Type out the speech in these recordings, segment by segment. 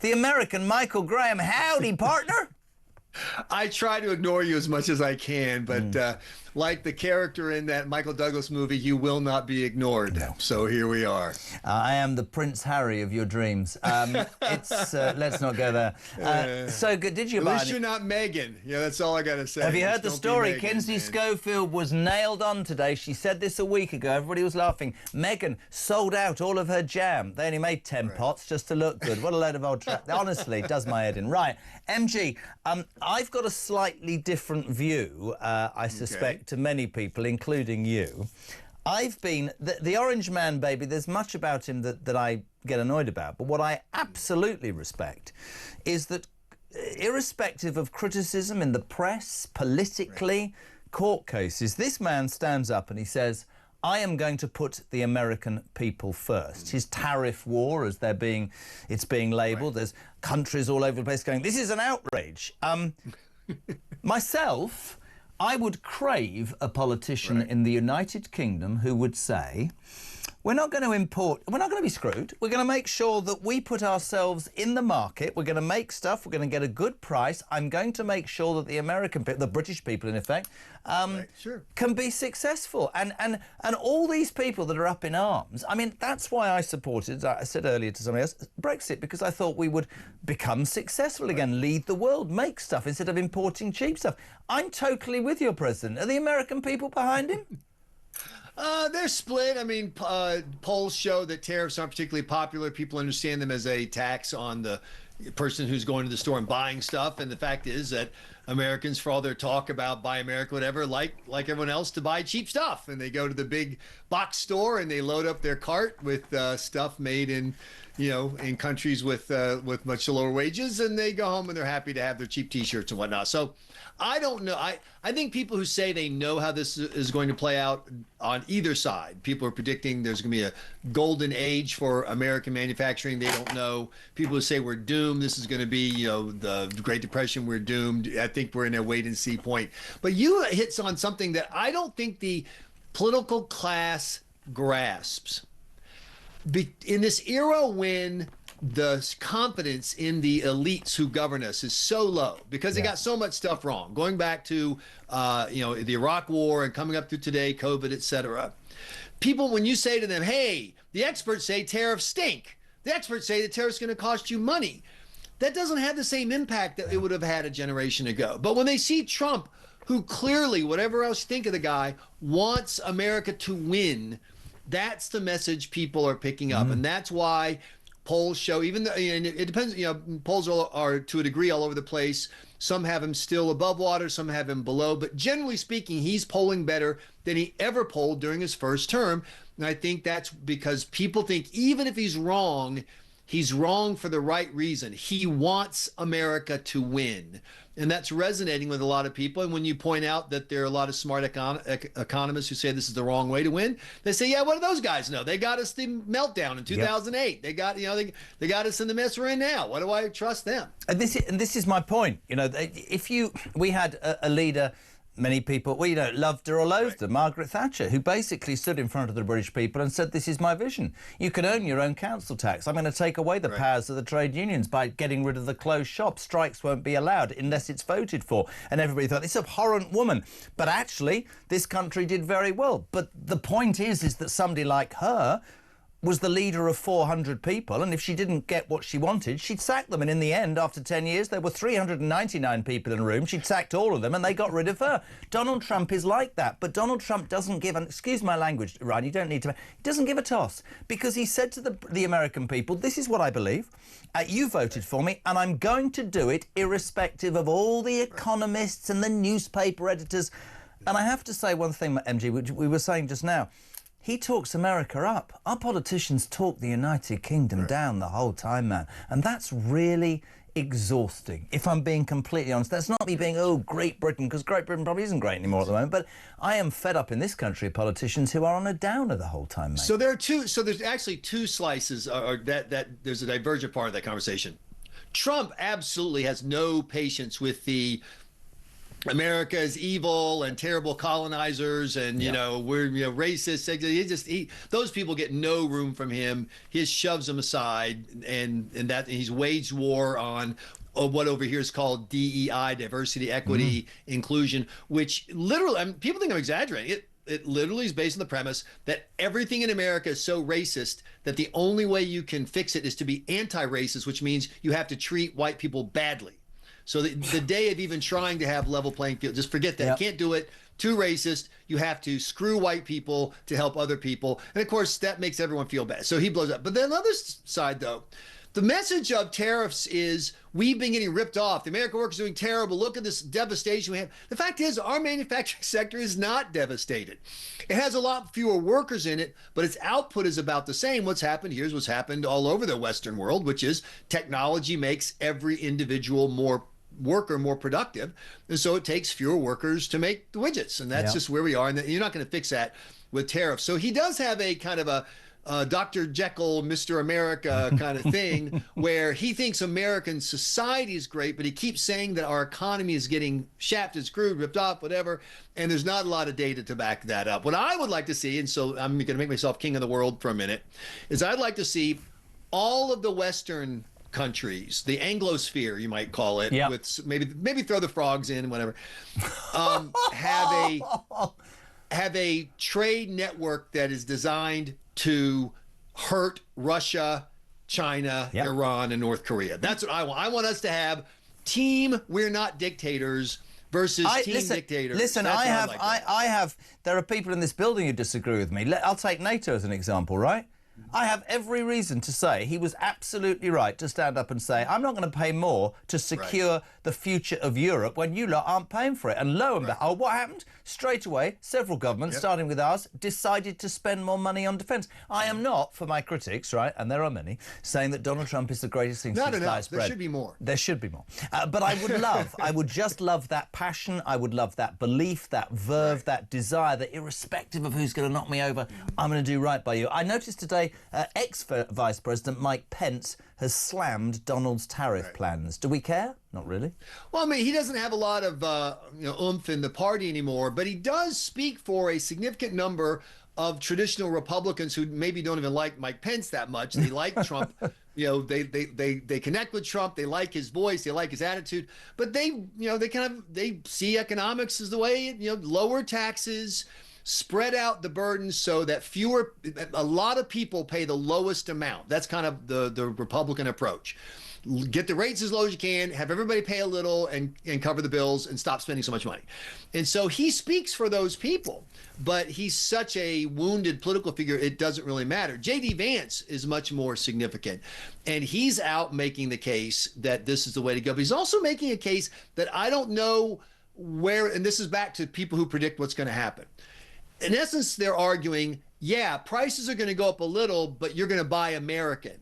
The American Michael Graham. Howdy, partner. I try to ignore you as much as I can, but like the character in that Michael Douglas movie, you will not be ignored. No. So here we are. I am the Prince Harry of your dreams. Let's not go there. So good. Did you? At least you're not Meghan. Yeah, that's all I got to say. Have you heard the story? Kinsey Schofield was nailed on today. She said this a week ago. Everybody was laughing. Meghan sold out all of her jam. They only made 10 pots just to look good. What a load of old crap. Honestly, it does my head in. Right, MG, I've got a slightly different view, I suspect, to many people, including you. I've been... The Orange Man, baby, there's much about him that I get annoyed about. But what I absolutely respect is that, irrespective of criticism in the press, politically, court cases, this man stands up and he says, I am going to put the American people first. His tariff war, as it's being labelled, there's countries all over the place going, this is an outrage. Myself, I would crave a politician in the United Kingdom who would say, we're not going to be screwed. We're going to make sure that we put ourselves in the market. We're going to make stuff. We're going to get a good price. I'm going to make sure that the American people, the British people in effect, can be successful. And all these people that are up in arms, I mean, that's why I supported, I said earlier to somebody else, Brexit, because I thought we would become successful again, lead the world, make stuff instead of importing cheap stuff. I'm totally with your president. Are the American people behind him? They're split. I mean, polls show that tariffs aren't particularly popular. People understand them as a tax on the person who's going to the store and buying stuff. And the fact is that Americans, for all their talk about buy America, whatever, like everyone else, to buy cheap stuff. And they go to the big box store and they load up their cart with stuff made in, in countries with much lower wages. And they go home and they're happy to have their cheap T-shirts and whatnot. So I don't know. I think people who say they know how this is going to play out on either side. People are predicting there's going to be a golden age for American manufacturing. They don't know. People who say we're doomed. This is going to be, the Great Depression. We're doomed. I think we're in a wait and see point. But you hits on something that I don't think the political class grasps. In this era when the confidence in the elites who govern us is so low because they got so much stuff wrong, going back to the Iraq war and coming up through today, COVID, etc. People, when you say to them, hey, the experts say tariffs stink, the experts say the tariffs going to cost you money, that doesn't have the same impact that it would have had a generation ago. But when they see Trump, who clearly, whatever else you think of the guy, wants America to win, that's the message people are picking up. And that's why polls show, even though, and it depends, polls are to a degree all over the place. Some have him still above water, some have him below, but generally speaking, he's polling better than he ever polled during his first term. And I think that's because people think even if he's wrong for the right reason. He wants America to win. And that's resonating with a lot of people. And when you point out that there are a lot of smart economists who say this is the wrong way to win, they say, yeah, what do those guys know? They got us the meltdown in 2008. They got, they got us in the mess we're in now. Why do I trust them? And this is my point. We had a leader, many people, loved her or loathed her, Margaret Thatcher, who basically stood in front of the British people and said, this is my vision. You can own your own council tax. I'm going to take away the powers of the trade unions by getting rid of the closed shops. Strikes won't be allowed unless it's voted for. And everybody thought, this abhorrent woman. But actually, this country did very well. But the point is that somebody like her was the leader of 400 people, and if she didn't get what she wanted, she'd sack them. And in the end, after 10 years, there were 399 people in a room. She'd sacked all of them, and they got rid of her. Donald Trump is like that, but Donald Trump doesn't give, and excuse my language, Ryan, you don't need to, he doesn't give a toss, because he said to the American people, this is what I believe. You voted for me, and I'm going to do it irrespective of all the economists and the newspaper editors. And I have to say one thing, MG, which we were saying just now. He talks America up. Our politicians talk the United Kingdom down the whole time, man. And that's really exhausting, if I'm being completely honest. That's not me being, oh, Great Britain, because Great Britain probably isn't great anymore at the moment. But I am fed up in this country of politicians who are on a downer the whole time, mate. So there's actually two slices, that there's a divergent part of that conversation. Trump absolutely has no patience with the America is evil and terrible colonizers, and we're racist. Those people get no room from him. He just shoves them aside, and that he's waged war on what over here is called DEI, diversity, equity, inclusion, which literally, I mean, people think I'm exaggerating. It literally is based on the premise that everything in America is so racist that the only way you can fix it is to be anti-racist, which means you have to treat white people badly. So the day of even trying to have level playing field, just forget that. Yep. You can't do it. Too racist. You have to screw white people to help other people. And of course, that makes everyone feel bad. So he blows up. But then on the other side, though, the message of tariffs is we've been getting ripped off. The American workers are doing terrible. Look at this devastation we have. The fact is, our manufacturing sector is not devastated. It has a lot fewer workers in it, but its output is about the same. What's happened here is what's happened all over the Western world, which is technology makes every individual more productive, and so it takes fewer workers to make the widgets, and that's just where we are. And you're not going to fix that with tariffs. So he does have a kind of a Dr. Jekyll, Mr. America kind of thing, where he thinks American society is great, but he keeps saying that our economy is getting shafted, screwed, ripped off, whatever, and there's not a lot of data to back that up. What I would like to see, and so I'm going to make myself king of the world for a minute, is I'd like to see all of the Western countries, the Anglosphere, you might call it, with maybe throw the frogs in, whatever, have a trade network that is designed to hurt Russia, China, Iran, and North Korea. That's what I want. I want us to have team we're not dictators versus team dictators. Listen, I have. There are people in this building who disagree with me. I'll take NATO as an example, right? I have every reason to say he was absolutely right to stand up and say, I'm not going to pay more to secure the future of Europe when you lot aren't paying for it. And lo and behold, what happened? Straight away, several governments, starting with ours, decided to spend more money on defence. I am not, for my critics, right, and there are many, saying that Donald Trump is the greatest thing since sliced bread. There should be more. There should be more. But I would just love that passion. I would love that belief, that verve, that desire, that irrespective of who's going to knock me over, I'm going to do right by you. I noticed today ex-Vice President Mike Pence has slammed Donald's tariff plans. Do we care? Not really. Well, I mean, he doesn't have a lot of oomph in the party anymore, but he does speak for a significant number of traditional Republicans who maybe don't even like Mike Pence that much. They like Trump. They connect with Trump. They like his voice. They like his attitude. But they see economics as the way, lower taxes, spread out the burden so that a lot of people pay the lowest amount. That's kind of the Republican approach. Get the rates as low as you can, have everybody pay a little and cover the bills and stop spending so much money. And so he speaks for those people, but he's such a wounded political figure, it doesn't really matter. J.D. Vance is much more significant, and he's out making the case that this is the way to go. But he's also making a case that I don't know where, and this is back to people who predict what's going to happen. In essence, they're arguing, prices are going to go up a little, but you're going to buy American.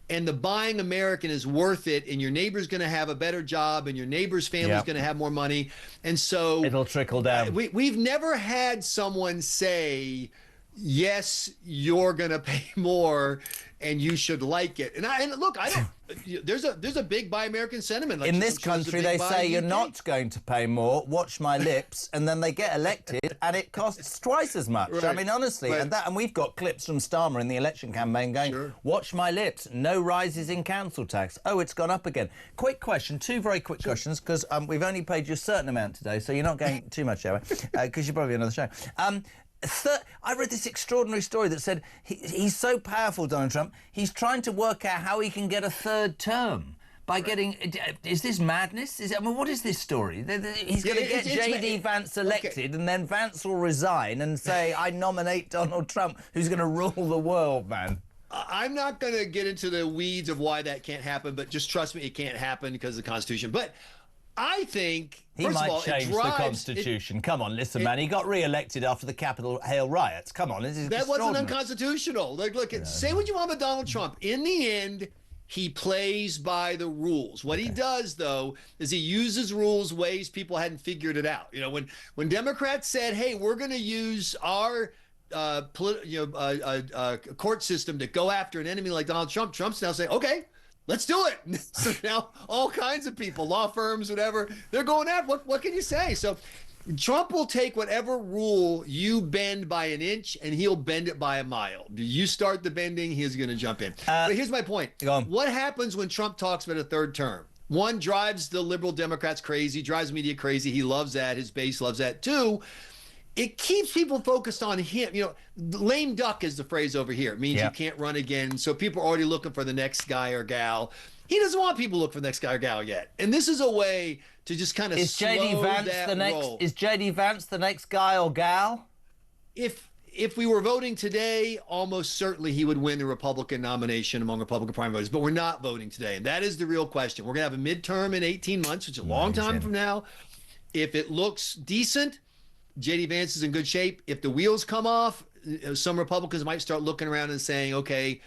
And the buying American is worth it, and your neighbor's going to have a better job, and your neighbor's family's going to have more money. And so it'll trickle down. We've never had someone say, yes, you're going to pay more and you should like it. And look, I don't. There's a big buy American sentiment. Like in this country, they say you're not going to pay more. Watch my lips, and then they get elected, and it costs twice as much. I mean, honestly, and we've got clips from Starmer in the election campaign going, "Watch my lips, no rises in council tax. Oh, it's gone up again." Quick question, two very quick questions, because we've only paid you a certain amount today, so you're not going too much, shall we? Because you're probably another show. I read this extraordinary story that said he's so powerful, Donald Trump, he's trying to work out how he can get a third term by getting... Is this madness? What is this story? He's going to get J.D. Vance elected, and then Vance will resign and say, I nominate Donald Trump, who's going to rule the world, man. I'm not going to get into the weeds of why that can't happen, but just trust me, it can't happen because of the Constitution. But I think... He might change the Constitution. Come on, listen, man. He got re-elected after the Capitol Hill riots. Come on, this is that wasn't unconstitutional. Look, say what you want about Donald Trump. In the end, he plays by the rules. What he does, though, is he uses rules ways people hadn't figured it out. When Democrats said, "Hey, we're going to use our court system to go after an enemy like Donald Trump," Trump's now saying, "Okay, let's do it. So now all kinds of people, law firms, whatever, they're going after. What can you say? So Trump will take whatever rule you bend by an inch, and he'll bend it by a mile. You start the bending, he's going to jump in. But here's my point. What happens when Trump talks about a third term? One, drives the liberal Democrats crazy, drives media crazy. He loves that. His base loves that. Two, it keeps people focused on him. You know, lame duck is the phrase over here. It means you can't run again. So people are already looking for the next guy or gal. He doesn't want people to look for the next guy or gal yet. And this is a way to just kind of slow that roll. Is JD Vance the next guy or gal? If we were voting today, almost certainly he would win the Republican nomination among Republican primary voters. But we're not voting today. And that is the real question. We're going to have a midterm in 18 months, which is a long time from now. If it looks decent, JD Vance is in good shape. If the wheels come off, some Republicans might start looking around and saying, okay,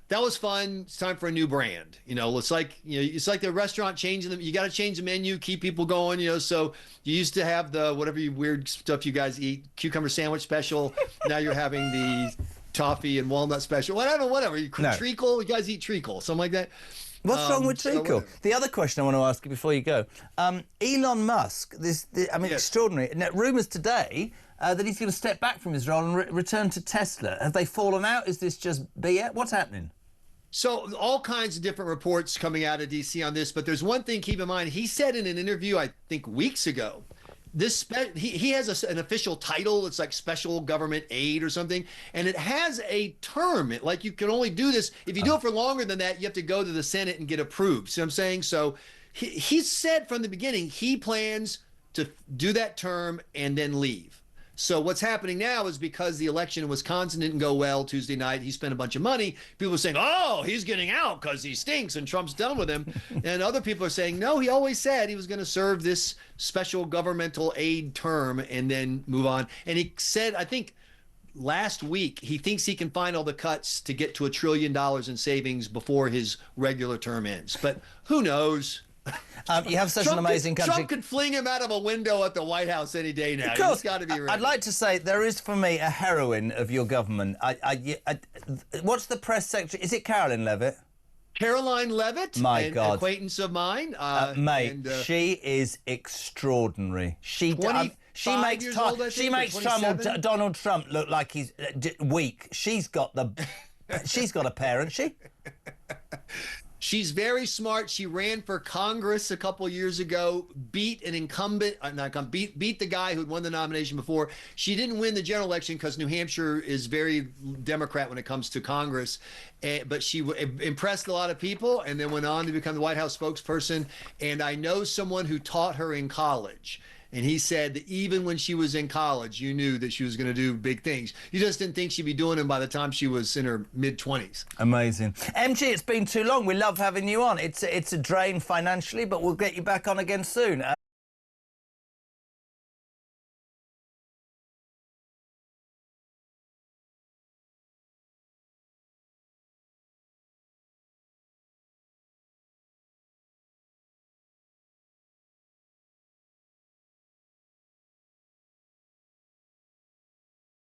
that was fun. It's time for a new brand. You know, it's like the restaurant changing them. You got to change the menu, keep people going. You know, so you used to have the whatever weird stuff you guys eat, cucumber sandwich special. Now you're having the toffee and walnut special. Whatever. Treacle. You guys eat treacle, something like that. What's wrong with treacle? The other question I want to ask you before you go, Elon Musk. Extraordinary. Now, rumours today that he's going to step back from his role and return to Tesla. Have they fallen out? Is this just BS? What's happening? So all kinds of different reports coming out of D.C. on this, but there's one thing, keep in mind. He said in an interview, I think weeks ago, he has an official title. It's like special government aid or something, and it has a term. Like you can only do this if you do it for longer than that. You have to go to the Senate and get approved. See what I'm saying? So he said from the beginning he plans to do that term and then leave. So what's happening now is because the election in Wisconsin didn't go well Tuesday night, he spent a bunch of money. People are saying, oh, he's getting out because he stinks and Trump's done with him. And other people are saying, no, he always said he was going to serve this special governmental aid term and then move on. And he said, I think last week, he thinks he can find all the cuts to get to $1 trillion in savings before his regular term ends. But who knows? You have such an amazing country. Trump could fling him out of a window at the White House any day now. He's got to be ready. I'd like to say there is for me a heroine of your government. What's the press secretary? Is it Caroline Levitt? Caroline Levitt, an acquaintance of mine. Mate, she is extraordinary. She makes time. Donald Trump look like he's weak. She's got a parent. She's very smart. She ran for Congress a couple years ago, beat an incumbent, beat the guy who'd won the nomination before. She didn't win the general election because New Hampshire is very Democrat when it comes to Congress. But she impressed a lot of people and then went on to become the White House spokesperson. And I know someone who taught her in college. And he said that even when she was in college, you knew that she was going to do big things. You just didn't think she'd be doing them by the time she was in her mid-20s. Amazing. MG, it's been too long. We love having you on. It's a drain financially, but we'll get you back on again soon.